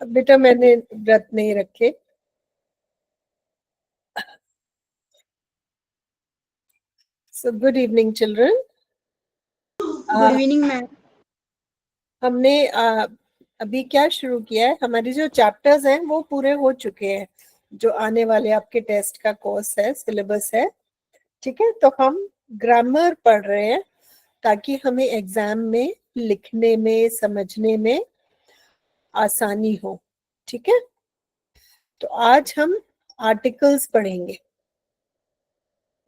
बेटा मैंने व्रत नहीं रखे। So good evening children. Good evening ma'am. हमने अभी क्या शुरू किया है, हमारे जो चैप्टर्स हैं वो पूरे हो चुके हैं, जो आने वाले आपके टेस्ट का कोर्स है, सिलेबस है। ठीक है, तो हम ग्रामर पढ़ रहे हैं ताकि हमें एग्जाम में लिखने में समझने में आसानी हो। ठीक है, तो आज हम आर्टिकल्स पढ़ेंगे।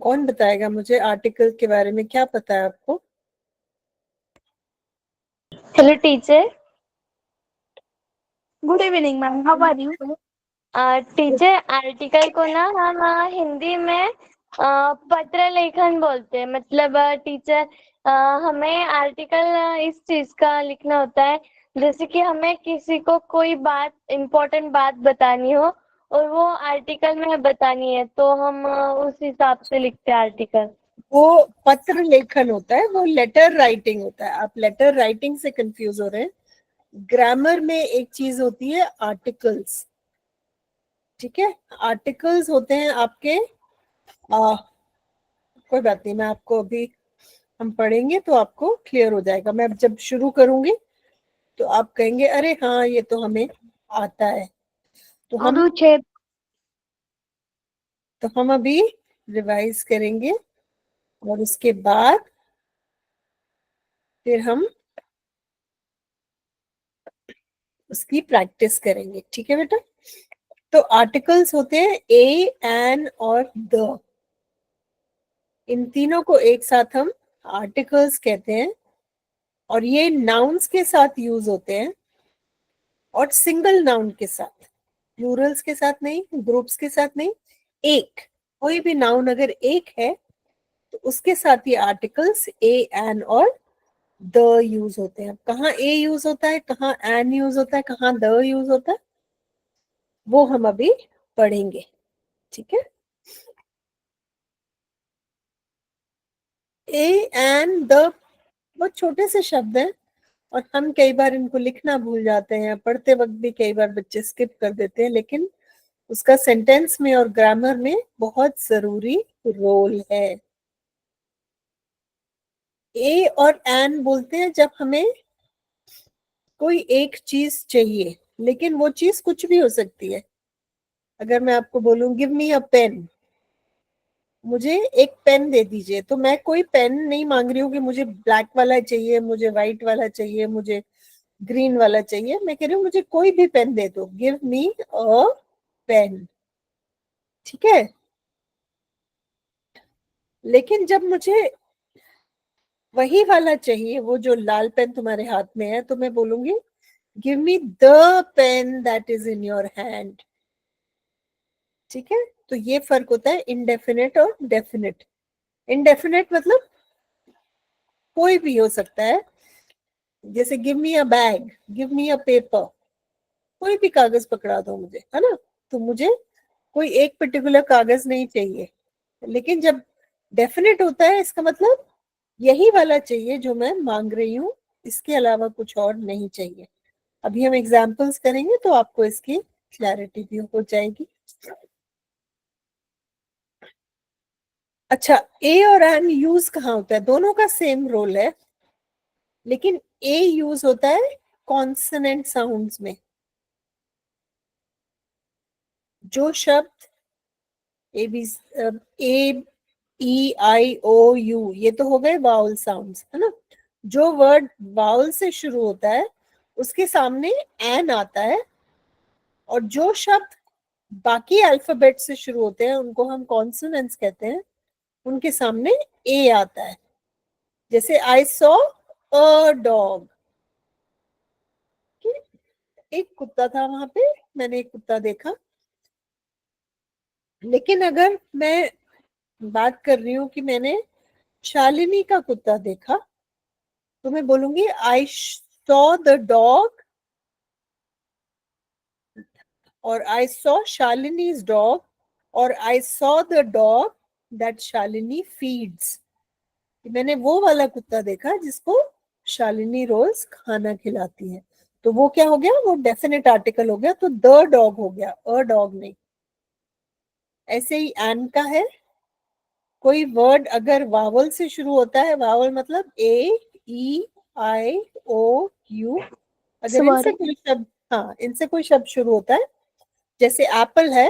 कौन बताएगा मुझे आर्टिकल के बारे में, क्या पता है आपको? Hello teacher. Good evening ma'am, how are you? Teacher, article को ना हम हिंदी में पत्र लेखन बोलते हैं। मतलब टीचर, हमें आर्टिकल इस चीज का लिखना होता है, जैसे कि हमें किसी को कोई बात, इम्पोर्टेंट बात बतानी हो और वो आर्टिकल में बतानी है, तो हम उस हिसाब से लिखते हैं आर्टिकल। वो पत्र लेखन होता है, वो लेटर राइटिंग होता है। आप लेटर राइटिंग से कंफ्यूज हो रहे हैं। ग्रामर में एक चीज होती है आर्टिकल्स। ठीक है, आर्टिकल्स होते हैं आपके कोई बात नहीं, मैं आपको अभी, हम पढ़ेंगे तो आपको क्लियर हो जाएगा। मैं जब शुरू करूंगी तो आप कहेंगे अरे हाँ ये तो हमें आता है। तो हम अभी रिवाइज करेंगे और उसके बाद फिर हम उसकी प्रैक्टिस करेंगे। ठीक है बेटा, तो आर्टिकल्स होते हैं ए, एन और द। इन तीनों को एक साथ हम आर्टिकल्स कहते हैं, और ये नाउन्स के साथ यूज होते हैं और सिंगल नाउन के साथ, प्लूरल्स के साथ नहीं, ग्रुप्स के साथ नहीं। एक, कोई भी नाउन अगर एक है तो उसके साथ ये आर्टिकल्स ए, एन और द यूज होते हैं। कहाँ ए यूज होता है, कहाँ एन यूज होता है, कहाँ द यूज होता है, वो हम अभी पढ़ेंगे। ठीक है, ए, एन, द बहुत छोटे से शब्द हैं और हम कई बार इनको लिखना भूल जाते हैं। पढ़ते वक्त भी कई बार बच्चे स्किप कर देते हैं, लेकिन उसका सेंटेंस में और ग्रामर में बहुत जरूरी रोल है। ए और एन बोलते हैं जब हमें कोई एक चीज चाहिए, लेकिन वो चीज कुछ भी हो सकती है। अगर मैं आपको बोलूं गिव मी अ पेन, मुझे एक पेन दे दीजिए, तो मैं कोई पेन नहीं मांग रही हूँ कि मुझे ब्लैक वाला चाहिए, मुझे व्हाइट वाला चाहिए, मुझे ग्रीन वाला चाहिए। मैं कह रही हूँ मुझे कोई भी पेन दे दो, गिव मी अ पेन। ठीक है, लेकिन जब मुझे वही वाला चाहिए, वो जो लाल पेन तुम्हारे हाथ में है, तो मैं बोलूंगी give me the pen that is in your hand. ठीक है, तो ये फर्क होता है इंडेफिनेट और डेफिनेट। इंडेफिनेट मतलब कोई भी हो सकता है, जैसे give me a bag, give me a paper, कोई भी कागज पकड़ा दो मुझे, है ना। तो मुझे कोई एक पर्टिकुलर कागज नहीं चाहिए। लेकिन जब डेफिनेट होता है, इसका मतलब यही वाला चाहिए जो मैं मांग रही हूँ, इसके अलावा कुछ और नहीं चाहिए। अभी हम एग्जाम्पल्स करेंगे तो आपको इसकी क्लैरिटी भी हो जाएगी। अच्छा, ए और एन यूज कहाँ होता है? दोनों का सेम रोल है, लेकिन ए यूज होता है कॉन्सोनेंट साउंड्स में। जो शब्द A B, A, E, I, O, you, ये तो हो गए वाउल साउंड्स, है ना। जो वर्ड वाउल से शुरू होता है उसके सामने एन आता है, और जो शब्द बाकी अल्फाबेट से शुरू होते हैं उनको हम कॉन्सोनेंट्स कहते हैं, उनके सामने ए आता है। जैसे आई सॉ अ डॉग, एक कुत्ता था वहां पे, मैंने एक कुत्ता देखा। लेकिन अगर मैं बात कर रही हूँ कि मैंने शालिनी का कुत्ता देखा, तो मैं बोलूंगी आई सॉ द डॉग, और आई सॉ शालिनीज डॉग, और आई saw the dog that Shalini feeds. मैंने वो वाला कुत्ता देखा जिसको शालिनी रोज खाना खिलाती है। तो वो क्या हो गया, वो डेफिनेट आर्टिकल हो गया, तो द डॉग हो गया, अ डॉग नहीं। ऐसे ही एन का है, कोई वर्ड अगर वावल से शुरू होता है, वावल मतलब ए ई आई ओ यू, अगर इनसे स्वर। कोई शब्द, हाँ इनसे कोई शब्द शुरू होता है, जैसे एप्पल है,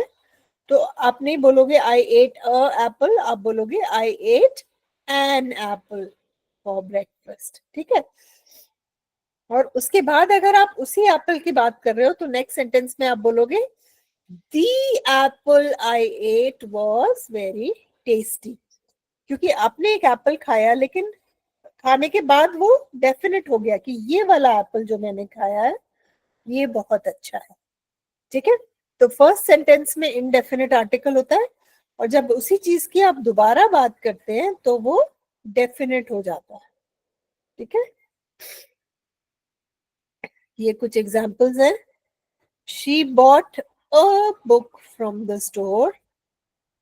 तो आप नहीं बोलोगे आई एट अ एप्पल, आप बोलोगे I ate an apple for breakfast, ठीक है। और उसके बाद अगर आप उसी एप्पल की बात कर रहे हो, तो नेक्स्ट सेंटेंस में आप बोलोगे the apple I ate was very tasty, क्योंकि आपने एक एप्पल खाया, लेकिन खाने के बाद वो डेफिनेट हो गया कि ये वाला एप्पल जो मैंने खाया है ये बहुत अच्छा है, ठीक है। तो फर्स्ट सेंटेंस में इनडेफिनेट आर्टिकल होता है, और जब उसी चीज की आप दोबारा बात करते हैं तो वो डेफिनेट हो जाता है, ठीक है। ये कुछ एग्जांपल्स हैं। She bought a book from the store,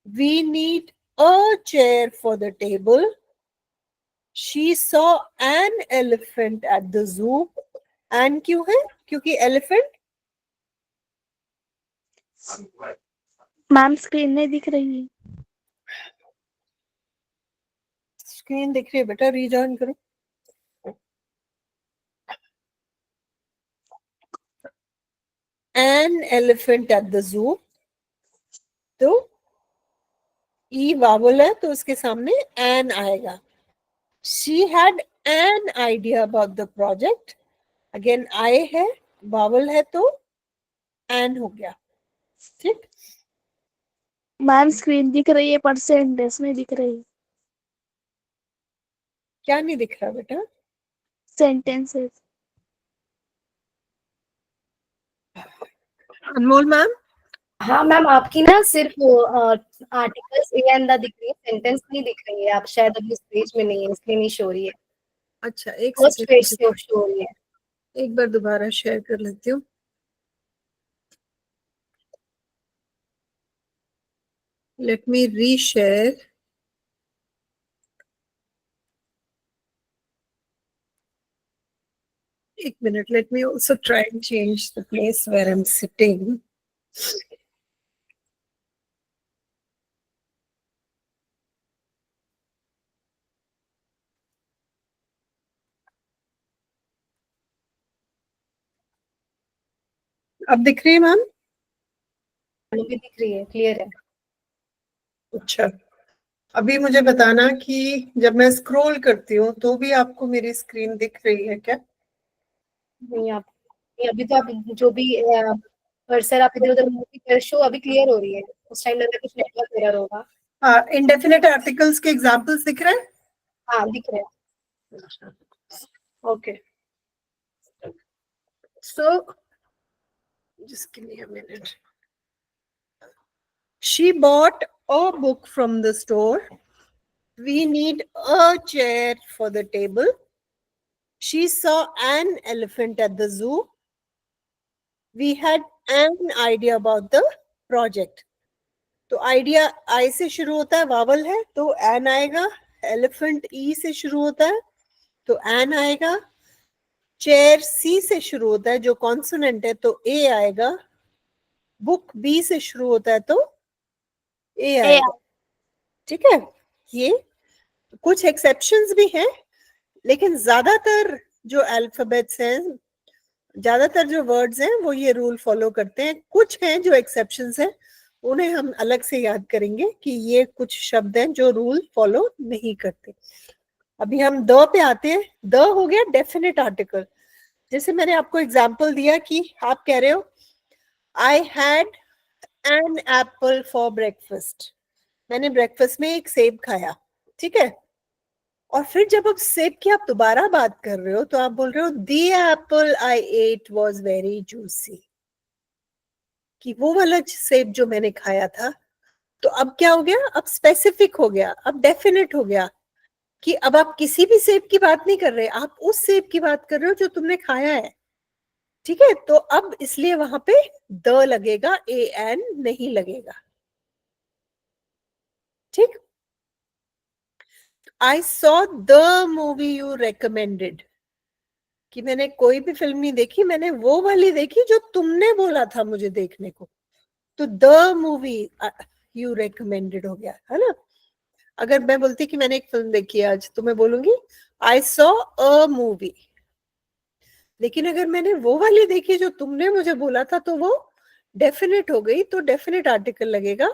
we need a chair for the table, she saw an elephant at the zoo. An क्यों है, क्योंकि एलिफेंट, मैम स्क्रीन नहीं दिख रही है। स्क्रीन दिख रही है बेटा, रीजॉइन करो। एन एलिफेंट एट द जू, तो ई वावल है तो उसके सामने एन आएगा। She had an idea about the project, again I है, वावल है तो एन हो गया, ठीक। मैम स्क्रीन दिख रही है पर सेंटेंस नहीं दिख रही। क्या नहीं दिख रहा बेटा? सेंटेंसेस। अनमोल मैम, हाँ मैम, आपकी ना सिर्फ आर्टिकल्स ए एंड द दिख रही है, सेंटेंस नहीं दिख रही है। आप शायद अभी इस पेज में नहीं है, इसलिए नहीं शो रही है। अच्छा एक फर्स्ट पेज सेकंड, से शो हो रही है। एक बार दोबारा शेयर कर लेती हूँ। Let me reshare. एक minute, let me also try and change the place where I'm sitting. अब दिख रही है मैम? भी दिख रही है, क्लियर है। अच्छा, अभी मुझे बताना कि जब मैं स्क्रॉल करती हूँ तो भी आपको मेरी स्क्रीन दिख रही है क्या? नहीं, आप नहीं, अभी तो आप जो भी कर्सर आप इधर उधर मूव कर, शो अभी क्लियर हो रही है। उस टाइम लग रहा है कुछ नेटवर्क एरर होगा। इंडेफिनेट आर्टिकल्स के एग्जांपल्स दिख रहे हैं? हाँ दिख रहे हैं। Okay. So, just give me a minute. She bought a book from the store. We need a chair for the table. She saw an elephant at the zoo. We had an idea about the project. तो idea I से शुरू होता है, vowel है तो N आएगा। Elephant E से शुरू होता है तो एन आएगा। चेयर सी से शुरू होता है जो कॉन्सोनेंट है तो ए आएगा। बुक बी से शुरू होता है तो ए आएगा, ठीक है। ये कुछ एक्सेप्शंस भी हैं, लेकिन ज्यादातर जो अल्फाबेट्स हैं, ज्यादातर जो वर्ड्स हैं वो ये रूल फॉलो करते हैं। कुछ हैं जो एक्सेप्शंस हैं, उन्हें हम अलग से याद करेंगे कि ये कुछ शब्द हैं जो रूल फॉलो नहीं करते। अभी हम द पे आते हैं। द हो गया डेफिनेट आर्टिकल। जैसे मैंने आपको एग्जांपल दिया कि आप कह रहे हो I had an apple for breakfast, मैंने ब्रेकफास्ट में एक सेब खाया, ठीक है। और फिर जब आप सेब की आप दोबारा बात कर रहे हो तो आप बोल रहे हो the apple I ate was very juicy, कि वो वाला सेब जो मैंने खाया था। तो अब क्या हो गया, अब स्पेसिफिक हो गया, अब डेफिनेट हो गया, कि अब आप किसी भी सेब की बात नहीं कर रहे, आप उस सेब की बात कर रहे हो जो तुमने खाया है, ठीक है। तो अब इसलिए वहां पे द लगेगा, ए एन नहीं लगेगा, ठीक। I saw the movie you recommended, कि मैंने कोई भी फिल्म नहीं देखी, मैंने वो वाली देखी जो तुमने बोला था मुझे देखने को, तो द मूवी यू रेकमेंडेड हो गया, है ना। अगर मैं बोलती कि मैंने एक फिल्म देखी आज, तो मैं बोलूंगी आई सॉ अ मूवी। लेकिन अगर मैंने वो वाली देखी जो तुमने मुझे बोला था, तो वो डेफिनेट हो गई, तो डेफिनेट आर्टिकल लगेगा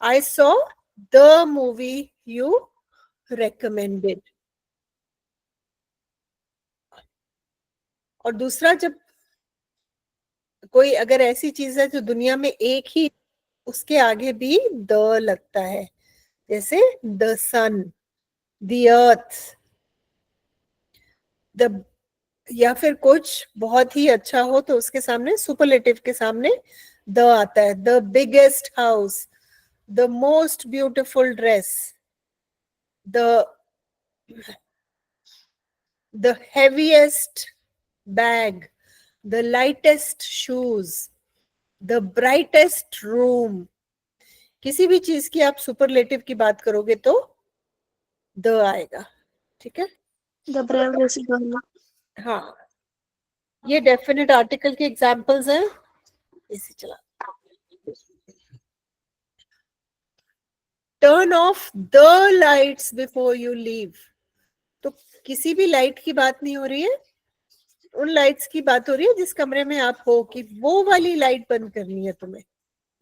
आई saw the movie you recommended. और दूसरा, जब कोई अगर ऐसी चीज है जो दुनिया में एक ही, उसके आगे भी द लगता है, जैसे the sun, the earth, the, या फिर कुछ बहुत ही अच्छा हो तो उसके सामने, सुपरलेटिव के सामने द आता है। The biggest house, the most beautiful dress, the the heaviest bag, the lightest shoes, the brightest room। किसी भी चीज की आप सुपरलेटिव की बात करोगे तो द आएगा, ठीक है। The bravest girl. हाँ, ये डेफिनेट आर्टिकल के एग्जांपल्स हैं। इसी चला, turn off the lights before you leave, तो किसी भी लाइट की बात नहीं हो रही है, उन लाइट्स की बात हो रही है जिस कमरे में आप हो, कि वो वाली लाइट बंद करनी है तुम्हें,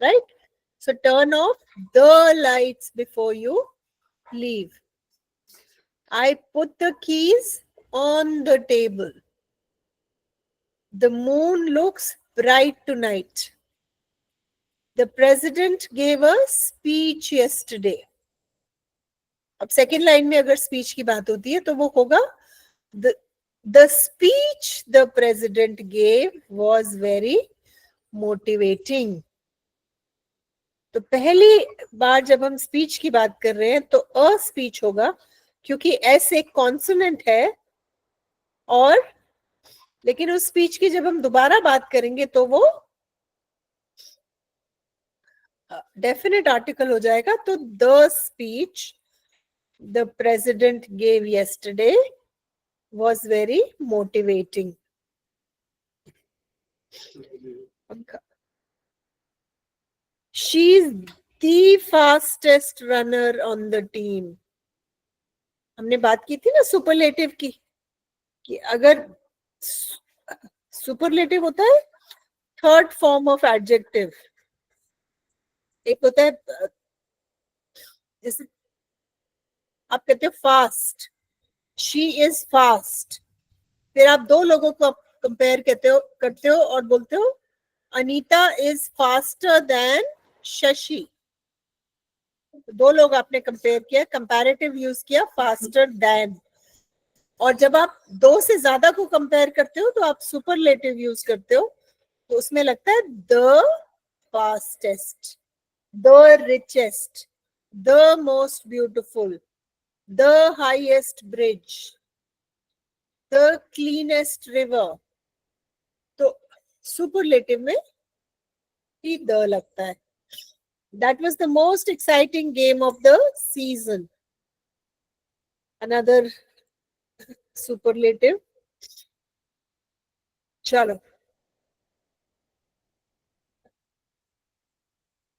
right. So turn off the lights before you leave. I put the keys on the table. The moon looks bright tonight. The president gave a speech yesterday. अब सेकेंड लाइन में अगर स्पीच की बात होती है तो वो होगा the speech the president gave was very motivating. तो पहली बार जब हम स्पीच की बात कर रहे हैं तो अ स्पीच होगा, क्योंकि एस एक कॉन्सोनेंट है, और लेकिन उस स्पीच की जब हम दोबारा बात करेंगे तो वो डेफिनेट आर्टिकल हो जाएगा। तो the speech the president gave yesterday was very motivating. She is the fastest runner on the team. हमने बात की थी ना सुपरलेटिव की, कि अगर सुपरलेटिव होता है थर्ड फॉर्म ऑफ एडजेक्टिव। एक होता है जैसे आप कहते हो फास्ट, शी इज फास्ट, फिर आप दो लोगों को कंपेयर करते हो और बोलते हो Anita is faster than Shashi. दो लोग आपने कंपेयर किया, कंपैरेटिव यूज किया, फास्टर देन। और जब आप दो से ज्यादा को कंपेयर करते हो तो आप सुपरलेटिव यूज करते हो, तो उसमें लगता है the fastest, the richest, the most beautiful, the highest bridge, the cleanest river. तो सुपरलेटिव में ही द लगता है। That was the most exciting game of the season. Another superlative. चलो,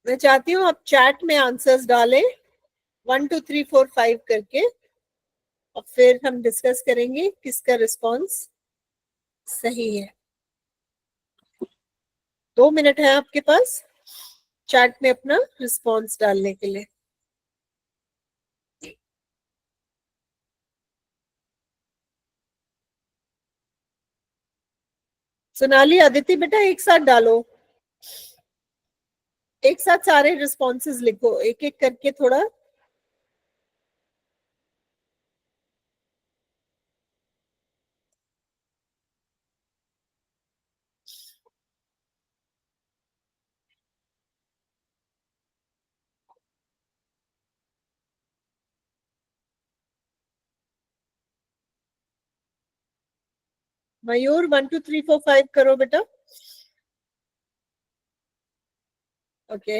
मैं चाहती हूँ आप चैट में आंसर्स डालें 1 2 3 4 5 करके, और फिर हम डिस्कस करेंगे किसका रिस्पॉन्स सही है। 2 मिनट है आपके पास चैट में अपना रिस्पॉन्स डालने के लिए। सोनाली, अदिति बेटा एक साथ डालो, एक साथ सारे रिस्पॉन्सेस लिखो, एक एक करके थोड़ा। मयूर 1 2 3 4 5 करो बेटा। Okay,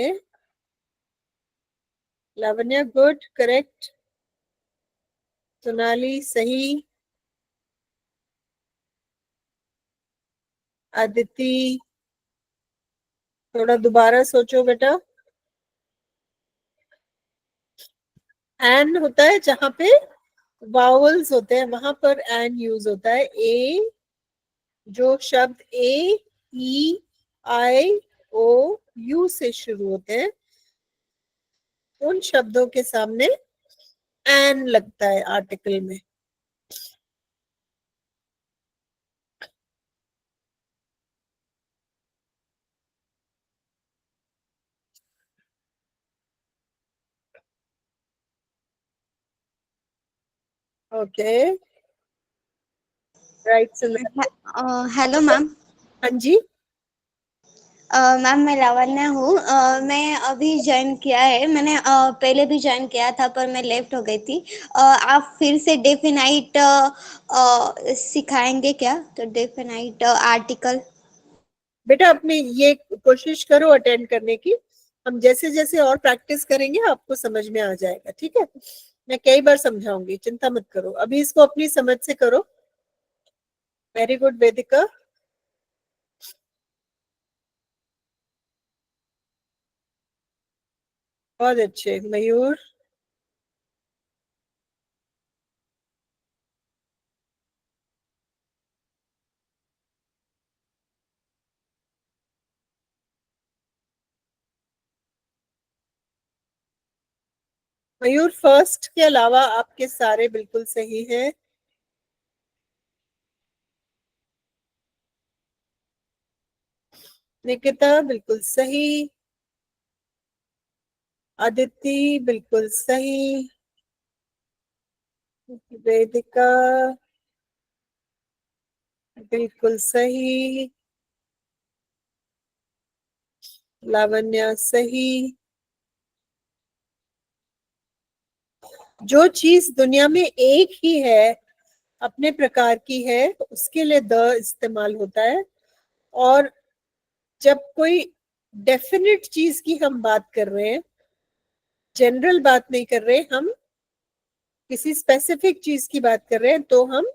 Lavanya good, correct. Sonali सही, अदिति, थोड़ा दोबारा सोचो बेटा। एन होता है जहां पे वावल्स होते हैं वहां पर एन यूज होता है। ए, जो शब्द ए, ई, आई, ओ, यू से शुरू होते हैं उन शब्दों के सामने एन लगता है आर्टिकल में। ओके, राइट सुना। Hello ma'am. हाँ जी, मैम मैं लावण्या हूँ। मैं अभी ज्वाइन किया है। मैंने पहले भी ज्वाइन किया था पर मैं लेफ्ट हो गई थी। आप फिर से डेफिनाइट सिखाएंगे क्या? तो डेफिनाइट आर्टिकल। बेटा अपनी ये कोशिश करो अटेंड करने की। हम जैसे जैसे और प्रैक्टिस करेंगे आपको समझ में आ जाएगा, ठीक है। मैं कई बार समझाऊंगी, चिंता मत करो, अभी इसको अपनी समझ से करो। वेरी गुड वेदिका। बहुत अच्छे मयूर। मयूर फर्स्ट के अलावा आपके सारे बिल्कुल सही हैं। निकिता बिल्कुल सही। अदिति बिल्कुल सही। वेदिका बिल्कुल सही। लावण्या सही। जो चीज दुनिया में एक ही है, अपने प्रकार की है, उसके लिए द इस्तेमाल होता है। और जब कोई डेफिनेट चीज की हम बात कर रहे हैं, जनरल बात नहीं कर रहे, हम किसी स्पेसिफिक चीज की बात कर रहे हैं, तो हम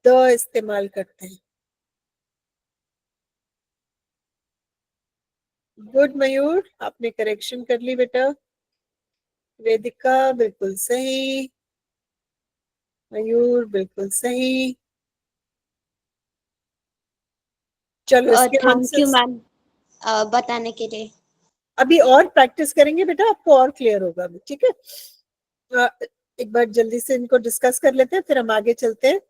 द इस्तेमाल करते हैं। गुड मयूर, आपने करेक्शन कर ली बेटा। वेदिका बिल्कुल सही। मयूर बिल्कुल सही। चलो इसके थैंक यू आंसर्स मैम बताने के लिए। अभी और प्रैक्टिस करेंगे बेटा, आपको और क्लियर होगा अभी, ठीक है। अ, एक बार जल्दी से इनको डिस्कस कर लेते हैं, फिर हम आगे चलते हैं।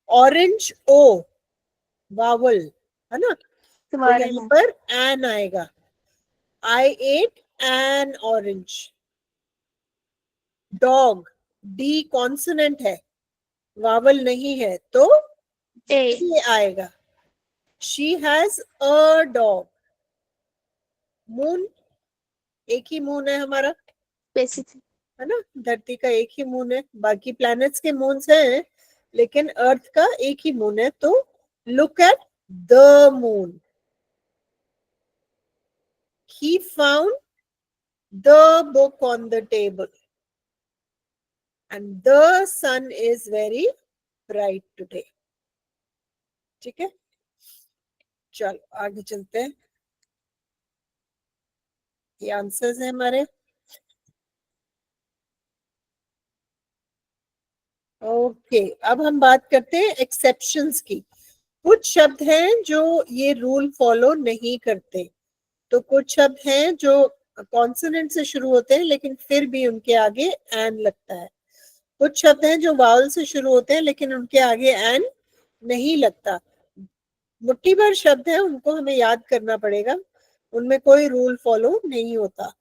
ऑरेंज ओ वावल है ना, तो सॉरी यहाँ मैम। पर एन आएगा। I ate an orange. Dog, D consonant है, वावल नहीं है, तो ए ये आएगा। She has a dog. Moon, एक ही मून है हमारा, स्पेसिफिक। है ना। धरती का एक ही मून है, बाकी प्लैनेट्स के मून्स हैं, लेकिन अर्थ का एक ही मून है। तो look at the moon. He found the book on the table and the sun is very bright today. ठीक है, चलो आगे चलते हैं। ये आंसर्स हैं हमारे। ओके, अब हम बात करते हैं एक्सेप्शंस की। कुछ शब्द हैं जो ये रूल फॉलो नहीं करते। तो कुछ शब्द हैं जो कॉन्सोनेंट से शुरू होते हैं लेकिन फिर भी उनके आगे एन लगता है। कुछ शब्द हैं जो वावल से शुरू होते हैं लेकिन उनके आगे एन नहीं लगता। मुट्ठी भर शब्द हैं, उनको हमें याद करना पड़ेगा, उनमें कोई रूल फॉलो नहीं होता।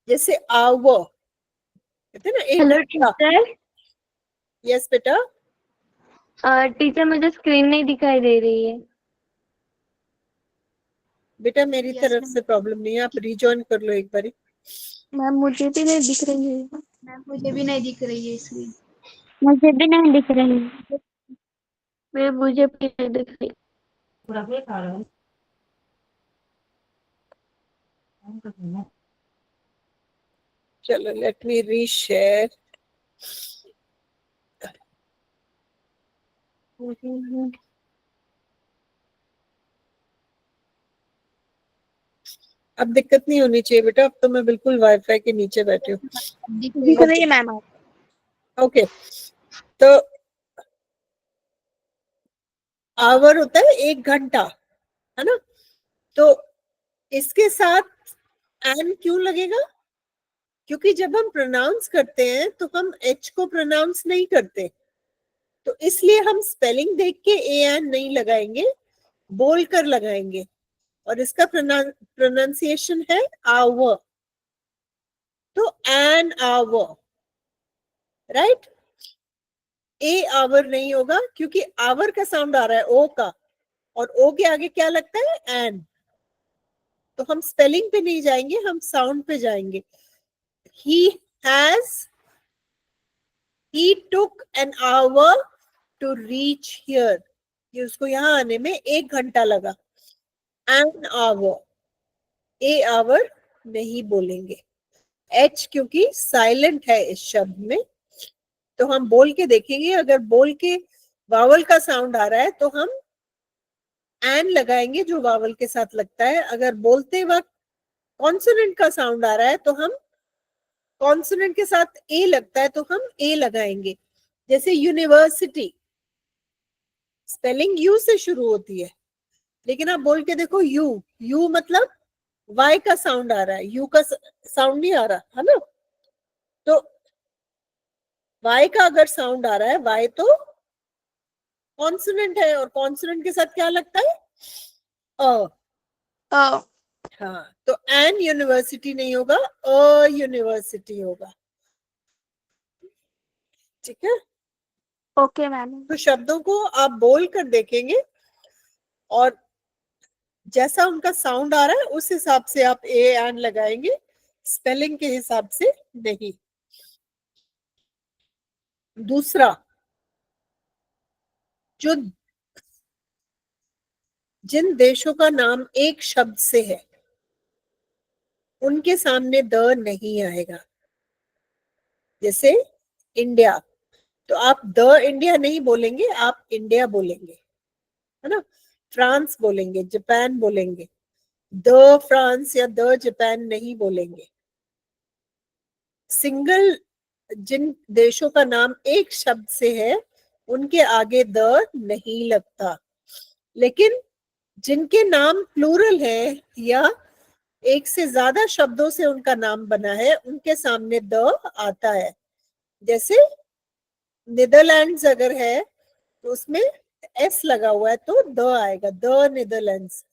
जैसे आवर, कहते हैं ना एक हेलो घंटा। टीचर। यस बेटा। टीचर मुझे स्क्रीन नहीं दिखाई दे रही है। बेटा मेरी यस तरफ मैम। से प्रॉब्लम नहीं है, आप रिजॉइन कर लो एक बारी। मैम मुझे भी नहीं दिख रही है। मैम मुझे भी नहीं दिख रही है इसलिए। मुझे भी नहीं दिख रही है। मुझे भी नहीं दिख रही। चलो लेट मी रीशेयर। अब दिक्कत नहीं होनी चाहिए बेटा, अब तो मैं बिल्कुल वाईफाई के नीचे बैठी हूँ। दिख रही है मैम। ओके, तो आवर होता है 1 घंटा, है ना? तो इसके साथ एन क्यों लगेगा? क्योंकि जब हम प्रोनाउंस करते हैं तो हम एच को प्रोनाउंस नहीं करते, तो इसलिए हम स्पेलिंग देख के ए एन नहीं लगाएंगे, बोलकर लगाएंगे। और इसका प्रोनाउंसिएशन है आवर, तो an hour, right? A hour नहीं होगा क्योंकि आवर का साउंड आ रहा है ओ का, और ओ के आगे क्या लगता है? एन। तो हम स्पेलिंग पे नहीं जाएंगे, हम साउंड पे जाएंगे। he took an hour to reach here, कि उसको यहाँ आने में 1 घंटा लगा। an hour, ए आवर नहीं बोलेंगे। एच क्योंकि साइलेंट है इस शब्द में, तो हम बोल के देखेंगे। अगर बोल के वावल का साउंड आ रहा है तो हम एन लगाएंगे जो वावल के साथ लगता है। अगर बोलते वक्त कॉन्सोनेंट का साउंड आ रहा है तो हम कॉन्सोनेंट के साथ ए लगता है तो हम ए लगाएंगे। जैसे यूनिवर्सिटी, स्पेलिंग यू से शुरू होती है, लेकिन आप बोल के देखो यू, यू मतलब वाई का साउंड आ रहा है, यू का साउंड नहीं आ रहा, है ना? तो वाई का अगर साउंड आ रहा है, वाई तो कॉन्सोनेंट है, और कॉन्सोनेंट के साथ क्या लगता है? अ। हाँ, तो एन यूनिवर्सिटी नहीं होगा, अ यूनिवर्सिटी होगा। ठीक है? Okay ma'am. तो शब्दों को आप बोल कर देखेंगे और जैसा उनका साउंड आ रहा है उस हिसाब से आप ए एन लगाएंगे, स्पेलिंग के हिसाब से नहीं। दूसरा, जो जिन देशों का नाम एक शब्द से है उनके सामने द नहीं आएगा। जैसे इंडिया, तो आप द इंडिया नहीं बोलेंगे, आप इंडिया बोलेंगे, है ना? फ्रांस बोलेंगे, जापान बोलेंगे, द फ्रांस या द जापान नहीं बोलेंगे। सिंगल जिन देशों का नाम एक शब्द से है उनके आगे द नहीं लगता, लेकिन जिनके नाम प्लूरल है या एक से ज्यादा शब्दों से उनका नाम बना है उनके सामने द आता है। जैसे नीदरलैंड्स अगर है तो उसमें एस लगा हुआ है तो द आएगा, the Netherlands,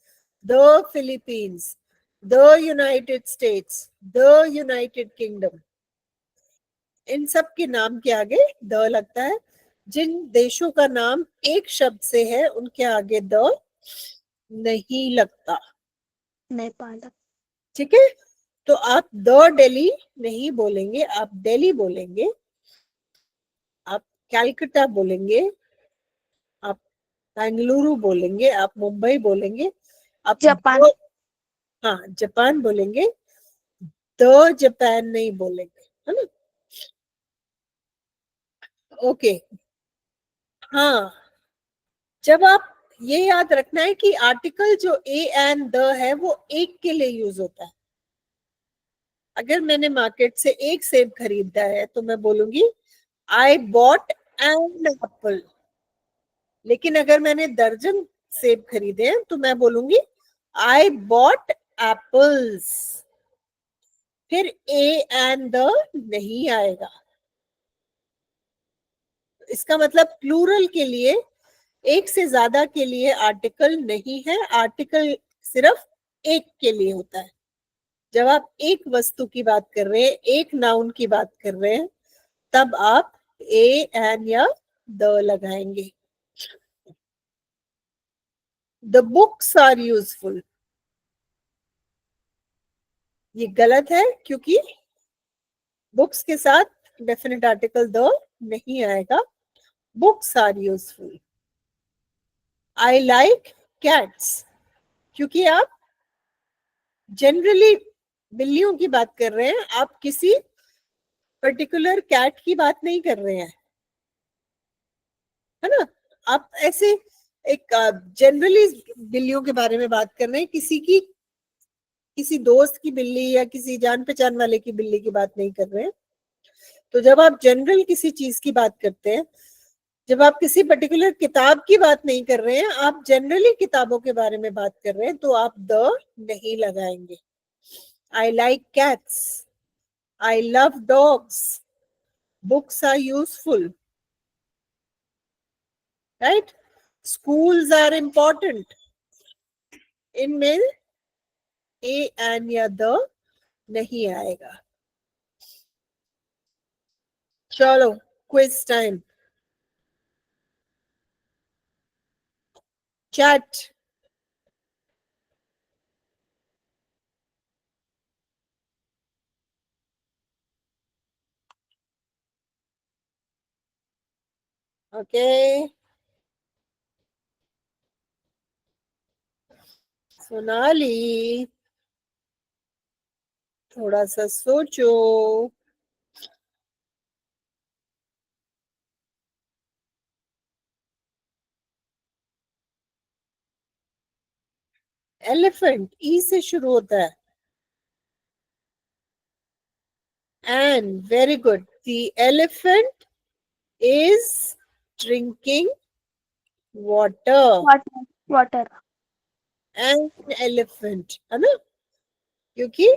the Philippines, the United States, the United Kingdom. इन सब के नाम के आगे द लगता है। जिन देशों का नाम एक शब्द से है उनके आगे द नहीं लगता। नेपाल। ठीक है? तो आप द दिल्ली नहीं बोलेंगे, आप दिल्ली बोलेंगे, आप कैलकाटा बोलेंगे, आप बेंगलुरु बोलेंगे, आप मुंबई बोलेंगे, आप जापान। हाँ जापान बोलेंगे, द जापान नहीं बोलेंगे, है ना? ओके। हाँ, जब आप ये याद रखना है कि आर्टिकल जो ए एंड द है वो एक के लिए यूज होता है। अगर मैंने मार्केट से एक सेब खरीदा है तो मैं बोलूंगी आई बॉट एन एप्पल, लेकिन अगर मैंने दर्जन सेब खरीदे हैं तो मैं बोलूंगी आई बॉट एप्पल्स। फिर ए एंड द नहीं आएगा। इसका मतलब प्लूरल के लिए, एक से ज्यादा के लिए आर्टिकल नहीं है, आर्टिकल सिर्फ एक के लिए होता है। जब आप एक वस्तु की बात कर रहे हैं, एक नाउन की बात कर रहे हैं, तब आप ए एन या द लगाएंगे। द बुक्स आर यूजफुल, ये गलत है क्योंकि बुक्स के साथ डेफिनेट आर्टिकल द नहीं आएगा। Books are useful. I like cats, क्योंकि आप जनरली बिल्लियों की बात कर रहे हैं, आप किसी पर्टिकुलर कैट की बात नहीं कर रहे हैं, है ना? आप ऐसे एक जनरली बिल्लियों के बारे में बात कर रहे हैं, किसी दोस्त की बिल्ली या किसी जान पहचान वाले की बिल्ली की बात नहीं कर रहे हैं। तो जब आप जनरल किसी चीज की बात करते हैं, जब आप किसी पर्टिकुलर किताब की बात नहीं कर रहे हैं, आप जनरली किताबों के बारे में बात कर रहे हैं, तो आप द नहीं लगाएंगे। I like cats, I love dogs, books are useful, right? Schools are important. इनमें ए एन या द नहीं आएगा। चलो quiz time. Chat. Okay, Sonali थोड़ा सा सोचो। एलिफेंट ई से शुरू होता है। And very good, the elephant is drinking water. Water. Water. And elephant, है ना? क्योंकि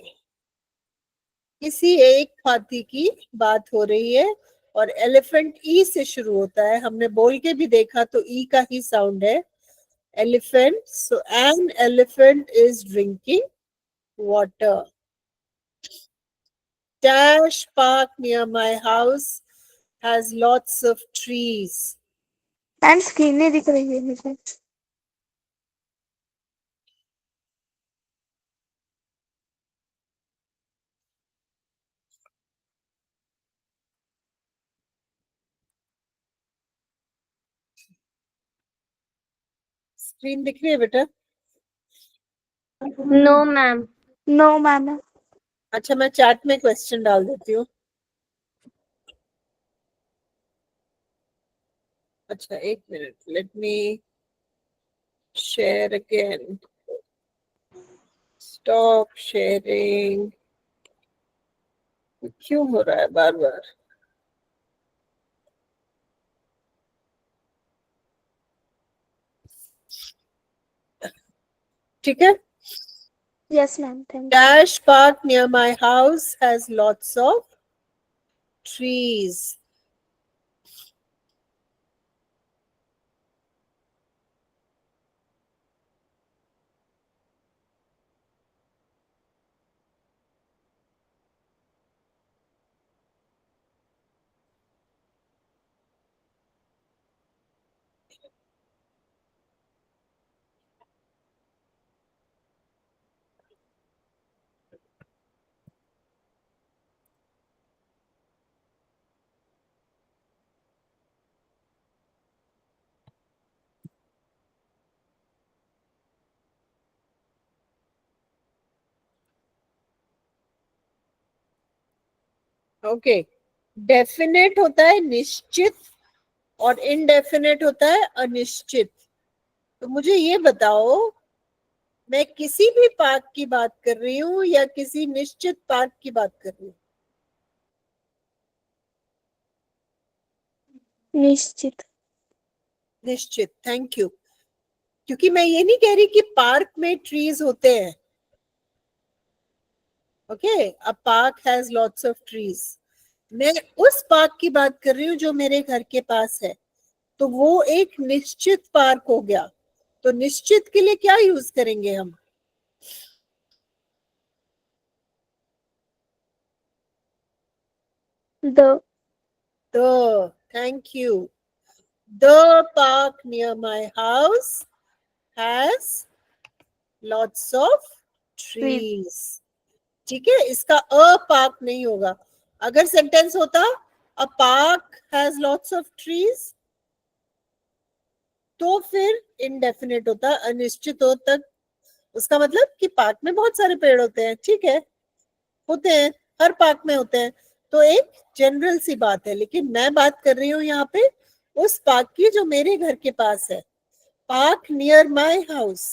किसी एक हाथी की बात हो रही है और एलिफेंट ई से शुरू होता है। हमने बोल के भी देखा तो ई का ही साउंड है, elephant. So an elephant is drinking water. Dash park near my house has lots of trees. Ma'am screen नहीं दिख रही है मुझे। स्क्रीन दिख रही है बेटा? No ma'am. No ma'am. अच्छा, मैं चैट में क्वेश्चन डाल देती हूँ। अच्छा, एक minute, let me share again. Stop sharing. क्यों हो रहा है बार बार? ठीक है। Yes ma'am, thank you. Dash park near my house has lots of trees. Okay, definite होता है निश्चित और इनडेफिनेट होता है अनिश्चित। तो मुझे ये बताओ, मैं किसी भी पार्क की बात कर रही हूँ या किसी निश्चित पार्क की बात कर रही हूँ? निश्चित। निश्चित, थैंक यू। क्योंकि मैं ये नहीं कह रही कि पार्क में ट्रीज होते हैं। Okay, a park has lots of trees. मैं उस पार्क की बात कर रही हूँ जो मेरे घर के पास है, तो वो एक निश्चित पार्क हो गया। तो निश्चित के लिए क्या यूज करेंगे हम? The. Thank you. The park near my house has lots of trees. ठीक है, इसका अ पार्क नहीं होगा। अगर सेंटेंस होता a park has lots of trees, तो फिर इनडेफिनेट होता, अनिश्चित हो तक। उसका मतलब कि पार्क में बहुत सारे पेड़ होते हैं, ठीक है, होते हैं, हर पार्क में होते हैं, तो एक जनरल सी बात है। लेकिन मैं बात कर रही हूँ यहाँ पे उस पार्क की जो मेरे घर के पास है, पार्क नियर माय हाउस।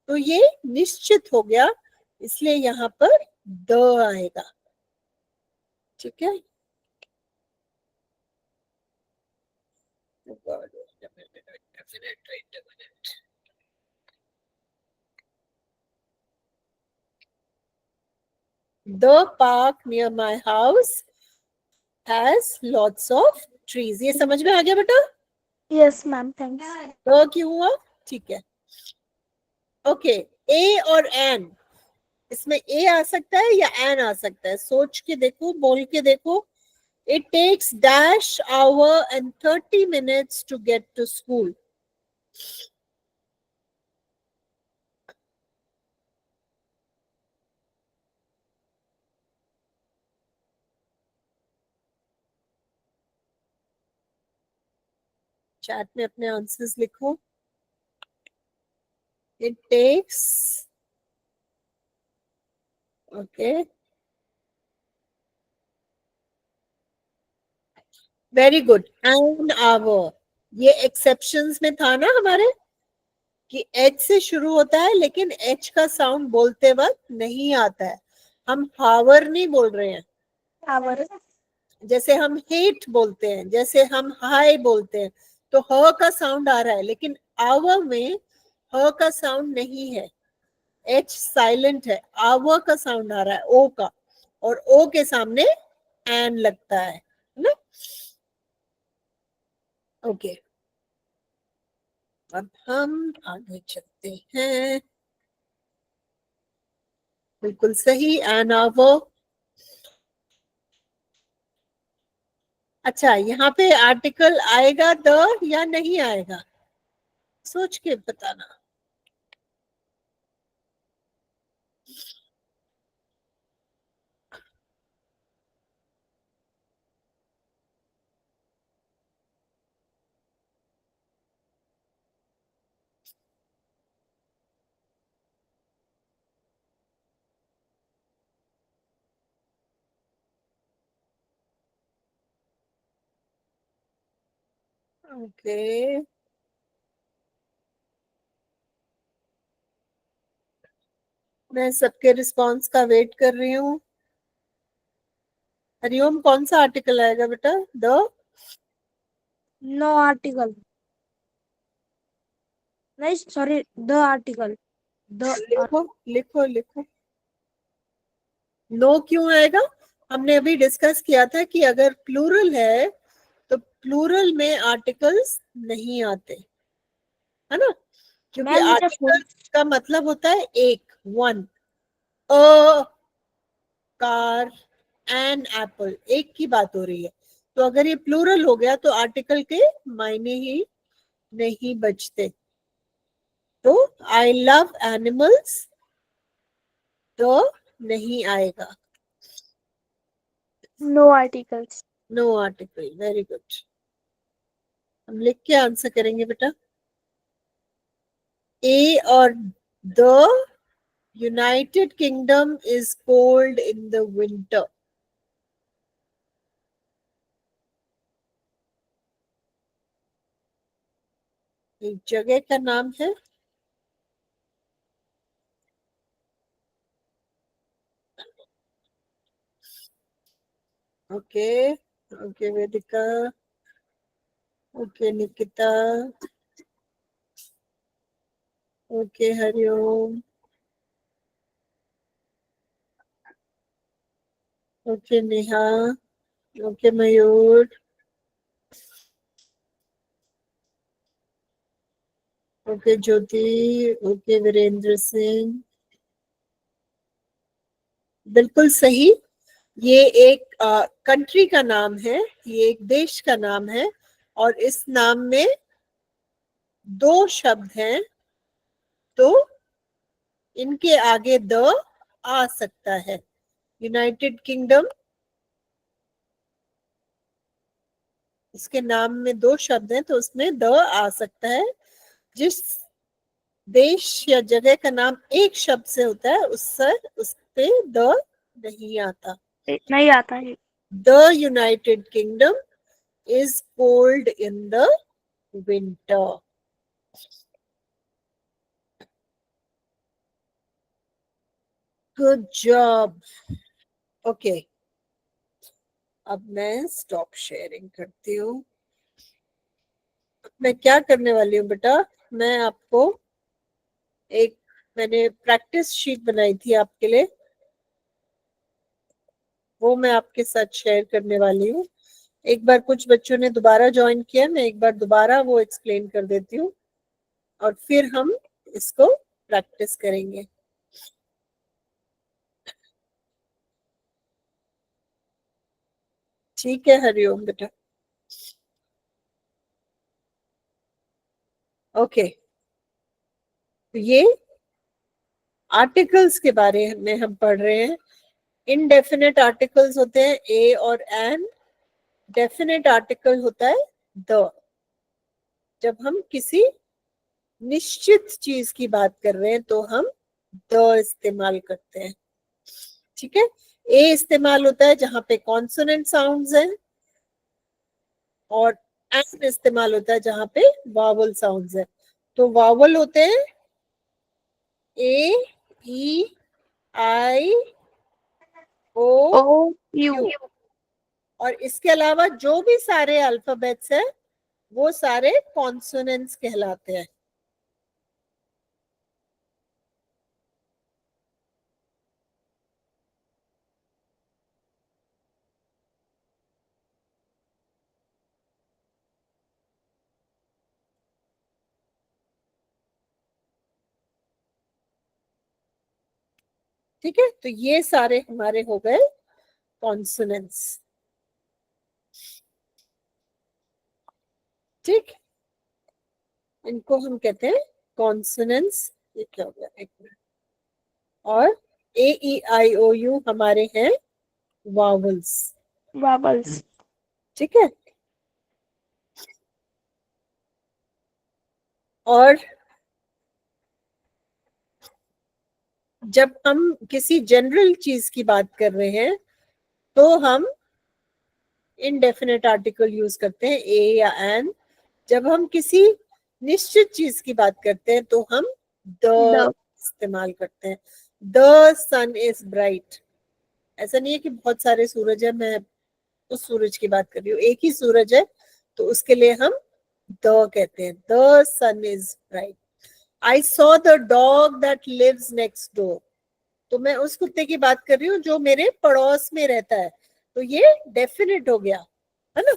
तो ये निश्चित हो गया, इसलिए यहाँ पर द आएगा। ठीक है, The park near my house has lots of trees. ये समझ में आ गया बेटा? Yes, ma'am. Thanks. तो क्यों हुआ? ठीक है, ओके। ए और एन, इसमें ए आ सकता है या एन आ सकता है, सोच के देखो, बोल के देखो। It takes dash hour and 30 minutes to get to school. Chat में अपने आंसर्स लिखो। It takes, okay, very good, an hour. ये एक्सेप्शंस में था ना हमारे कि एच से शुरू होता है लेकिन एच का साउंड बोलते वक्त नहीं आता है। हम हावर नहीं बोल रहे हैं, Hour. जैसे हम हेट बोलते हैं, जैसे हम हाई बोलते हैं, तो ह का साउंड आ रहा है, लेकिन आवर में ह का साउंड नहीं है, एच साइलेंट है, आवर का साउंड आ रहा है ओ का, और ओ के सामने एन लगता है ना। ओके, अब हम आगे चलते हैं। बिल्कुल सही, एन आवर। अच्छा, यहाँ पे आर्टिकल आएगा द या नहीं आएगा, सोच के बताना। ओके, मैं सबके रिस्पांस का वेट कर रही हूँ। हरिओम, कौन सा आर्टिकल आएगा बेटा? The, No article. Nice. Sorry. The article. The. लिखो लिखो लिखो। नो क्यों आएगा? हमने अभी डिस्कस किया था कि अगर प्लूरल है तो प्लूरल में आर्टिकल्स नहीं आते, है ना, क्योंकि Ma'am, मुझे आर्टिकल का मतलब होता है एक, one, a car, an apple, एक की बात हो रही है। तो अगर ये प्लूरल हो गया तो आर्टिकल के मायने ही नहीं बचते। तो आई लव एनिमल्स, तो नहीं आएगा। no articles. No article, very good. हम लिख के आंसर करेंगे बेटा। ए और the, United Kingdom is cold in the winter. एक जगह का नाम है, okay okay Vedika, okay Nikita, okay Hariom, okay Neha, okay Mayur, okay Jyoti, okay Virendra Singh, बिल्कुल सही। ये एक कंट्री का नाम है, ये एक देश का नाम है, और इस नाम में दो शब्द हैं, तो इनके आगे द आ सकता है। यूनाइटेड किंगडम, इसके नाम में दो शब्द हैं तो उसमें द आ सकता है। जिस देश या जगह का नाम एक शब्द से होता है उस पे द नहीं आता। नहीं आता है। The United kingdom is cold in the winter. Good job. Okay. अब मैं स्टॉप शेयरिंग करती हूँ. मैं क्या करने वाली हूँ बेटा, मैं आपको एक, मैंने प्रैक्टिस शीट बनाई थी आपके लिए, वो मैं आपके साथ शेयर करने वाली हूँ. एक बार कुछ बच्चों ने दोबारा ज्वाइन किया, मैं एक बार दोबारा वो एक्सप्लेन कर देती हूँ और फिर हम इसको प्रैक्टिस करेंगे. ठीक है हरिओम बेटा. ओके, तो ये आर्टिकल्स के बारे में हम पढ़ रहे हैं. इनडेफिनेट आर्टिकल्स होते हैं ए और एन. डेफिनेट आर्टिकल होता है द. जब हम किसी निश्चित चीज की बात कर रहे हैं तो हम द इस्तेमाल करते हैं. ठीक है. ए इस्तेमाल होता है जहां पे कॉन्सोनेंट साउंड्स हैं, और एन इस्तेमाल होता है जहां पे वावल साउंड्स हैं. तो वावल होते हैं ए, ई, आई, ओ, यू. और इसके अलावा जो भी सारे अल्फाबेट्स हैं वो सारे कॉन्सोनेंट्स कहलाते हैं. ठीक है. तो ये सारे हमारे हो गए कॉन्सोनेंट्स. ठीक, इनको हम कहते हैं कॉन्सोनेंट्स. ये क्या हो गया, एक मिनट. और ए, ई, आई, ओ, यू हमारे हैं वावल्स. Vowels. ठीक है. और जब हम किसी जनरल चीज की बात कर रहे हैं तो हम इनडेफिनेट आर्टिकल यूज करते हैं ए या एन. जब हम किसी निश्चित चीज की बात करते हैं तो हम द The. इस्तेमाल करते हैं. The sun is bright. ऐसा नहीं है कि बहुत सारे सूरज है, मैं उस सूरज की बात कर रही हूँ. एक ही सूरज है तो उसके लिए हम द कहते हैं. The sun is bright. I saw the dog that lives next door. तो मैं उस कुत्ते की बात कर रही हूँ जो मेरे पड़ोस में रहता है. तो ये डेफिनेट हो गया, है ना.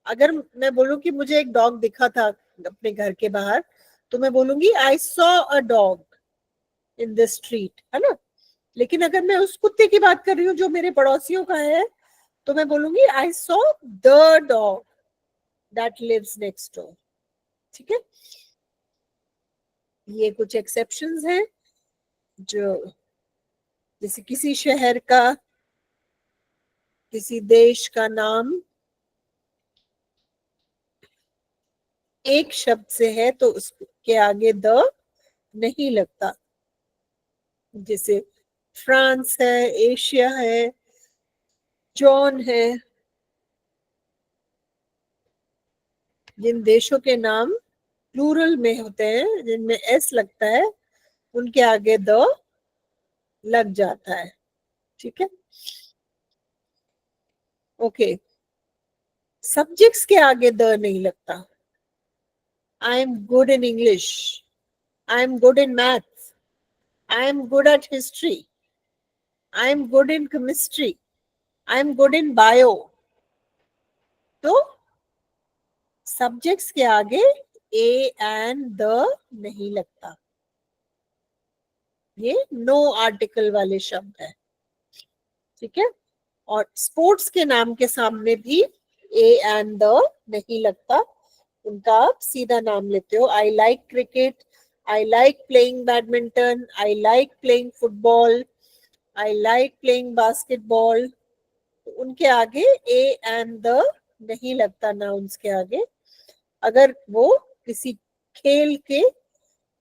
अगर मैं बोलूं कि मुझे एक डॉग दिखा था अपने घर के बाहर, तो मैं बोलूंगी I saw a dog in the street, है ना. लेकिन अगर मैं उस कुत्ते की बात कर रही हूँ जो मेरे पड़ोसियों का है, तो मैं बोलूंगी I saw the dog that lives next door. ठीक है. ये कुछ एक्सेप्शंस हैं, जो जैसे किसी शहर का, किसी देश का नाम एक शब्द से है तो उसके आगे द नहीं लगता. जैसे फ्रांस है, एशिया है, जॉन है. जिन देशों के नाम प्लूरल में होते हैं, जिनमें एस लगता है, उनके आगे द लग जाता है. ठीक है. ओके. सब्जेक्ट्स के आगे द नहीं लगता. I am good in English, I am good in maths, I am good at history, I am good in chemistry, I am good in bio. तो सब्जेक्ट्स के आगे ए एंड द नहीं लगता. ये नो आर्टिकल वाले शब्द है. ठीक है. और स्पोर्ट्स के नाम के सामने भी ए एंड द नहीं लगता. उनका आप सीधा नाम लेते हो. I like cricket, I like playing badminton, I like playing football, I like playing basketball. उनके आगे ए एंड द नहीं लगता नाउन्स के आगे, अगर वो किसी खेल के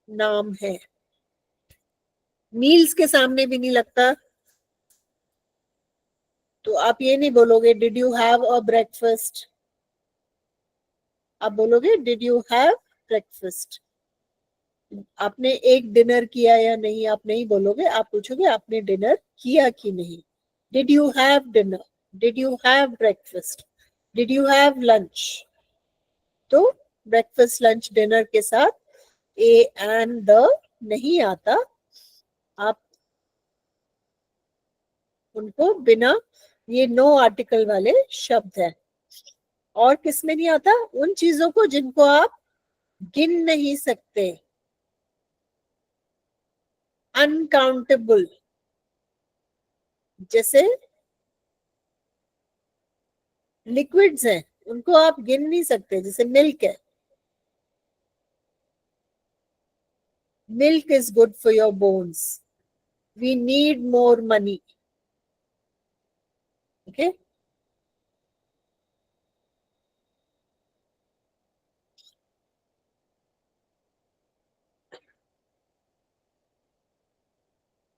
नाम है. मील्स के सामने भी नहीं लगता. तो आप ये नहीं बोलोगे did you have a breakfast, आप बोलोगे डिड यू हैव ब्रेकफास्ट। आपने एक डिनर किया या नहीं आप नहीं बोलोगे, आप पूछोगे आपने डिनर किया कि नहीं। Did you have dinner, did you have breakfast, did you have lunch. तो ब्रेकफास्ट लंच डिनर के साथ ए एंड द नहीं आता, आप उनको बिना, ये नो आर्टिकल वाले शब्द है। और किस में नहीं आता, उन चीजों को जिनको आप गिन नहीं सकते, अनकाउंटेबल, जैसे लिक्विड्स हैं उनको आप गिन नहीं सकते, जैसे मिल्क है, milk is good for your bones, we need more money. Okay,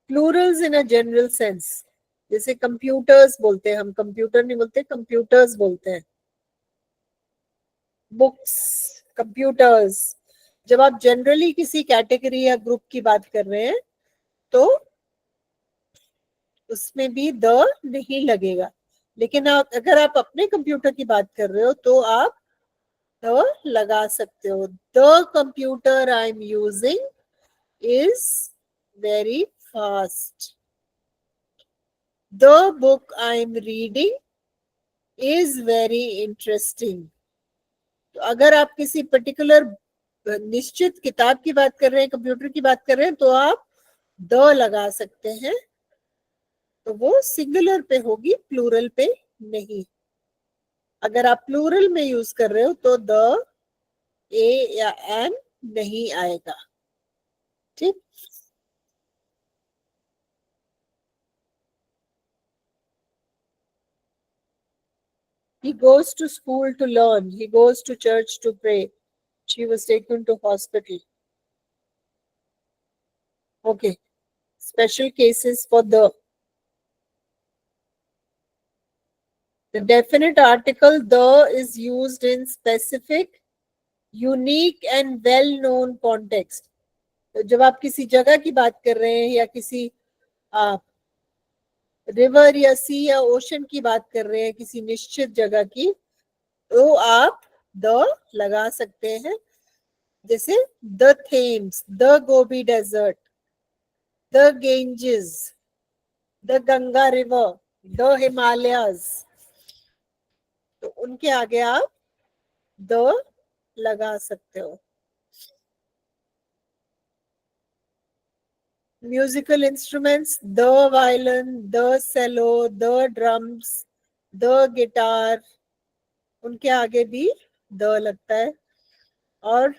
plurals in a general sense, जैसे कंप्यूटर्स बोलते हैं हम, कंप्यूटर नहीं बोलते, कंप्यूटर्स बोलते हैं। Books, computers. जब आप जनरली किसी कैटेगरी या ग्रुप की बात कर रहे हैं तो उसमें भी द नहीं लगेगा, लेकिन अगर आप अपने कंप्यूटर की बात कर रहे हो तो आप द लगा सकते हो। The computer I am using is very fast, the book I am reading is very interesting. तो अगर आप किसी पर्टिकुलर निश्चित किताब की बात कर रहे हैं, कंप्यूटर की बात कर रहे हैं, तो आप द लगा सकते हैं, तो वो सिंगुलर पे होगी, प्लूरल पे नहीं। अगर आप प्लूरल में यूज कर रहे हो तो द, ए या एन नहीं आएगा। ठीक, he goes to school to learn, he goes to church to pray, she was taken to hospital. Okay, special cases for the definite article the is used in specific, unique and well known context. तो जब आप किसी जगह की बात कर रहे हैं या किसी रिवर या सी या ओशन की बात कर रहे हैं, किसी निश्चित जगह की, तो आप द लगा सकते हैं, जैसे the Thames, the Gobi desert, the Ganges, the Ganga river, the Himalayas. तो उनके आगे आप द लगा सकते हो। Musical instruments, the violin, the cello, the drums, the guitar, उनके आगे भी द लगता है। और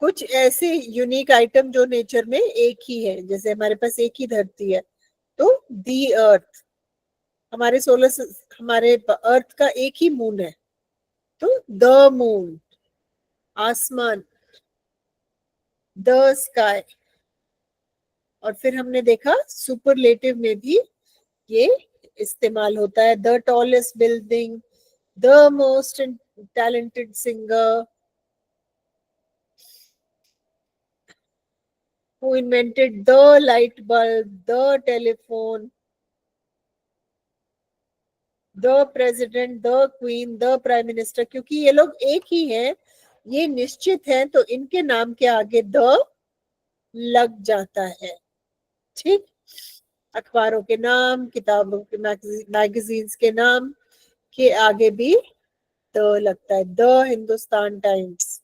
कुछ ऐसे यूनिक आइटम जो नेचर में एक ही है, जैसे हमारे पास एक ही धरती है, तो दी अर्थ, हमारे हमारे अर्थ का एक ही मून है, तो द मून, आसमान, द स्काई। और फिर हमने देखा सुपरलेटिव में भी ये इस्तेमाल होता है, the tallest building, the most talented singer, who invented the light bulb, the telephone, the president, the queen, the prime minister। क्योंकि ये लोग एक ही हैं, ये निश्चित है, तो इनके नाम के आगे द लग जाता है। ठीक, अखबारों के नाम, किताबों के, मैगजीन्स के नाम के आगे भी द लगता है, the Hindustan times,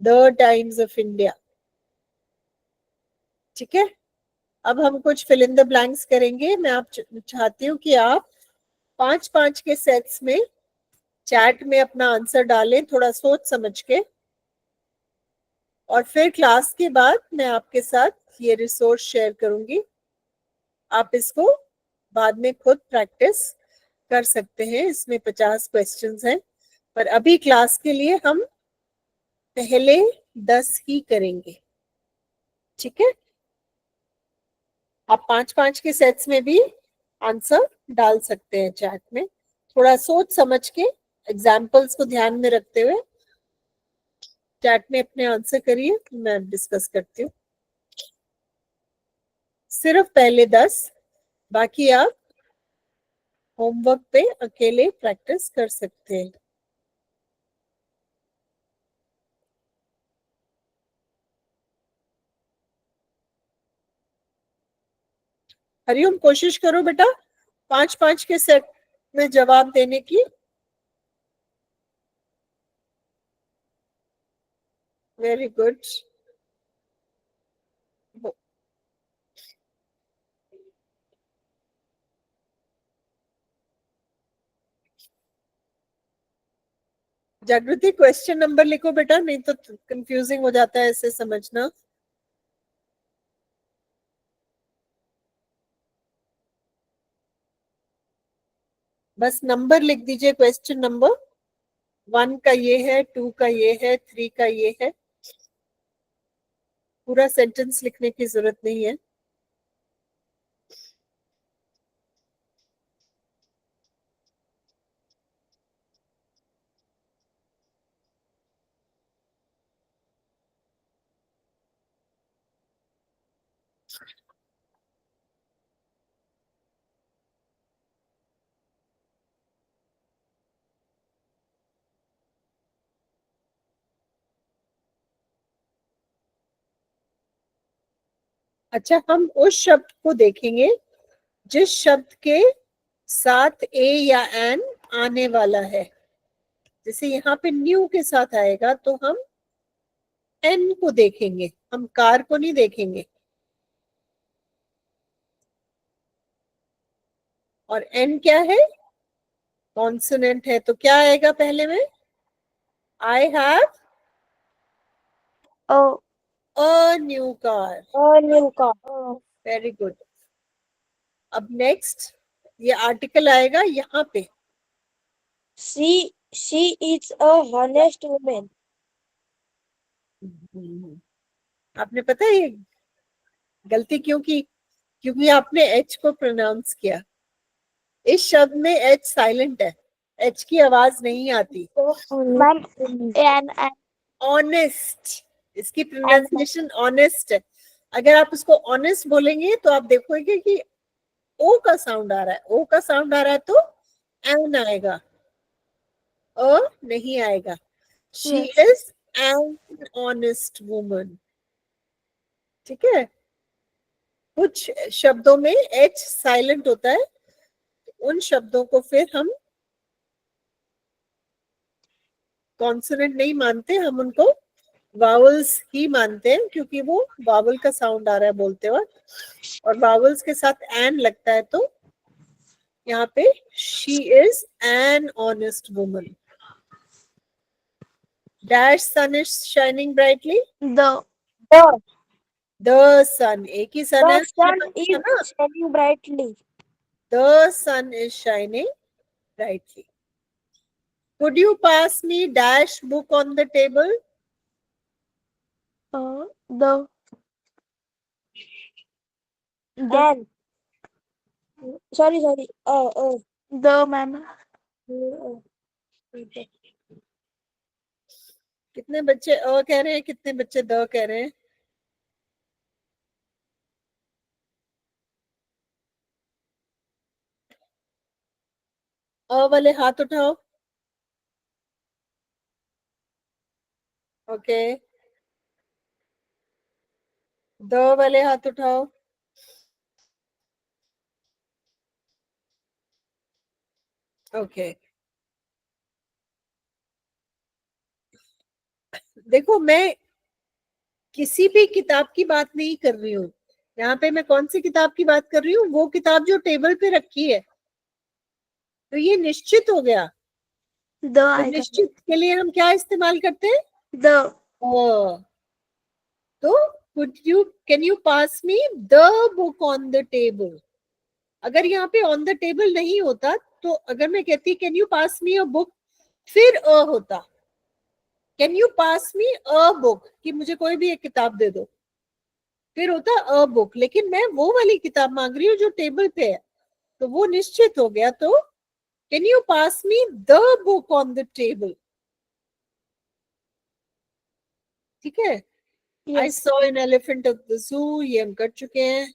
the times of India. ठीक है, अब हम कुछ फिल इन द ब्लैंक्स करेंगे। मैं आप चाहती हूँ कि आप 5-5 के सेट्स में चैट में अपना आंसर डालें, थोड़ा सोच समझ के, और फिर क्लास के बाद मैं आपके साथ ये रिसोर्स शेयर करूंगी, आप इसको बाद में खुद प्रैक्टिस कर सकते हैं। इसमें 50 क्वेश्चंस हैं, पर अभी क्लास के लिए हम पहले 10 ही करेंगे। ठीक है, आप 5-5 के सेट्स में भी आंसर डाल सकते हैं चैट में, थोड़ा सोच समझ के, एग्जाम्पल्स को ध्यान में रखते हुए चैट में अपने आंसर करिए, मैं डिस्कस करती हूँ। सिर्फ पहले 10, बाकी आप होमवर्क पे अकेले प्रैक्टिस कर सकते हैं। हरिओम, कोशिश करो बेटा 5-5 के सेट में जवाब देने की। Very good. जागृति, क्वेश्चन नंबर लिखो बेटा, नहीं तो कंफ्यूजिंग हो जाता है ऐसे समझना। बस नंबर लिख दीजिए, क्वेश्चन नंबर 1 का ये है, 2 का ये है, 3 का ये है। पूरा सेंटेंस लिखने की जरूरत नहीं है। अच्छा, हम उस शब्द को देखेंगे जिस शब्द के साथ ए या एन आने वाला है। जैसे यहाँ पे न्यू के साथ आएगा तो हम एन को देखेंगे, हम कार को नहीं देखेंगे। और एन क्या है? कॉन्सोनेंट है, तो क्या आएगा पहले में? I have Oh, a new car. new car. Very good. अब नेक्स्ट ये आर्टिकल आएगा यहाँ पे। She is a honest woman. आपने पता है ये गलती क्यों की? क्योंकि आपने एच को प्रोनाउंस किया। इस शब्द में एच साइलेंट है, एच की आवाज नहीं आती। Ma'am, and ऑनेस्ट, इसकी प्रोनाउंसिएशन ऑनेस्ट है। अगर आप उसको ऑनेस्ट बोलेंगे तो आप देखोगे कि ओ का साउंड आ रहा है, ओ का साउंड आ रहा है तो एन आएगा, अ नहीं आएगा। She is an honest woman. ठीक है, कुछ शब्दों में एच साइलेंट होता है, उन शब्दों को फिर हम कॉन्सोनेंट नहीं मानते, हम उनको वावल्स ही मानते हैं, क्योंकि वो वावल का साउंड आ रहा है बोलते वक्त, और वावल्स के साथ एन लगता है तो यहाँ पे she is an honest woman. Dash sun is shining brightly. the the sun, एक ही सन है, sun is shining brightly. The sun is shining brightly. Could you pass me dash book on the table? the Then, sorry. the ma'am. कितने बच्चे अ कह रहे हैं, कितने बच्चे द कह रहे हैं? अ वाले हाथ उठाओ। ओके, द वाले हाथ उठाओ। ओके, देखो मैं किसी भी किताब की बात नहीं कर रही हूँ, यहाँ पे मैं कौन सी किताब की बात कर रही हूँ? वो किताब जो टेबल पे रखी है। तो ये निश्चित हो गया। The तो आएगा। निश्चित के लिए हम क्या इस्तेमाल करते हैं? The तो can you pass me the book on the table? अगर यहाँ पे on the table नहीं होता तो अगर मैं कहती can you pass me a book, फिर अ होता। can you pass me a book, कि मुझे कोई भी एक किताब दे दो, फिर होता अ बुक। लेकिन मैं वो वाली किताब मांग रही हूँ जो टेबल पे है, तो वो निश्चित हो गया। तो can you pass me the book on the table? ठीक है। आई Yes. Saw an elephant at the जू, ये हम कर चुके हैं।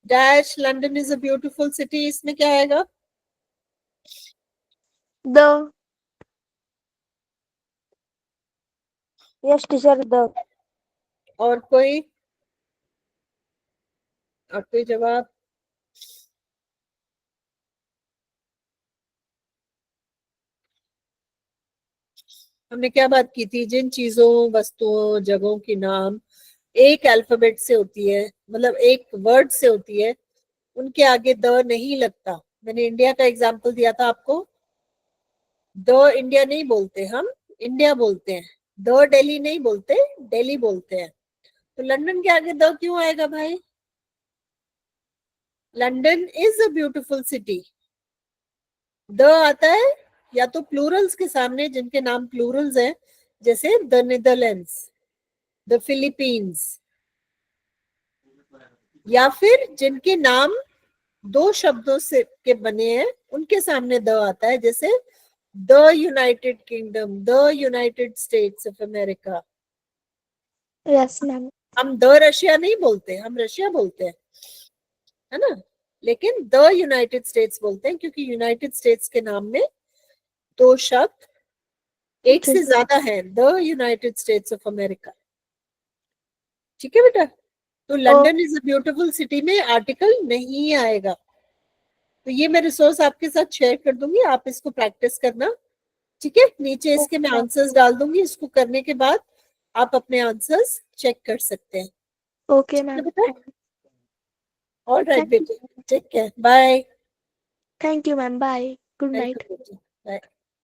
Dash London is a beautiful city, इसमें क्या आएगा? The. Yes, teacher. The. और कोई जवाब? हमने क्या बात की थी? जिन चीजों, वस्तुओं, जगहों की नाम एक अल्फाबेट से होती है, मतलब एक वर्ड से होती है, उनके आगे द नहीं लगता। मैंने इंडिया का एग्जांपल दिया था आपको। द इंडिया नहीं बोलते हम, इंडिया बोलते हैं। द दिल्ली नहीं बोलते, दिल्ली बोलते हैं। तो लंदन के आगे द क्यों आएगा भाई? London is a beautiful city, the आता है या तो प्लूरल्स के सामने, जिनके नाम प्लूरल्स हैं, जैसे द नीदरलैंड्स, द फिलीपींस, या फिर जिनके नाम दो शब्दों से के बने हैं, उनके सामने द आता है, जैसे the United kingdom, the United states of America. Yes, ma'am. हम द रशिया नहीं बोलते, हम रशिया बोलते हैं, है ना? लेकिन द यूनाइटेड स्टेट्स बोलते हैं, क्योंकि यूनाइटेड स्टेट्स के नाम में दो शब्द एक से ज्यादा है, the United states of America. ठीक है बेटा? तो London is a beautiful city में आर्टिकल नहीं आएगा। तो ये मैं रिसोर्स आपके साथ शेयर कर दूंगी, आप इसको प्रैक्टिस करना। ठीक है? नीचे इसके मैं आंसर्स डाल दूंगी, इसको करने के बाद आप अपने आंसर्स चेक कर सकते हैं। Okay, ma'am. बेटा, ऑल राइट बेटे, take care, bye. Thank you, ma'am. Bye. Good night. Bye.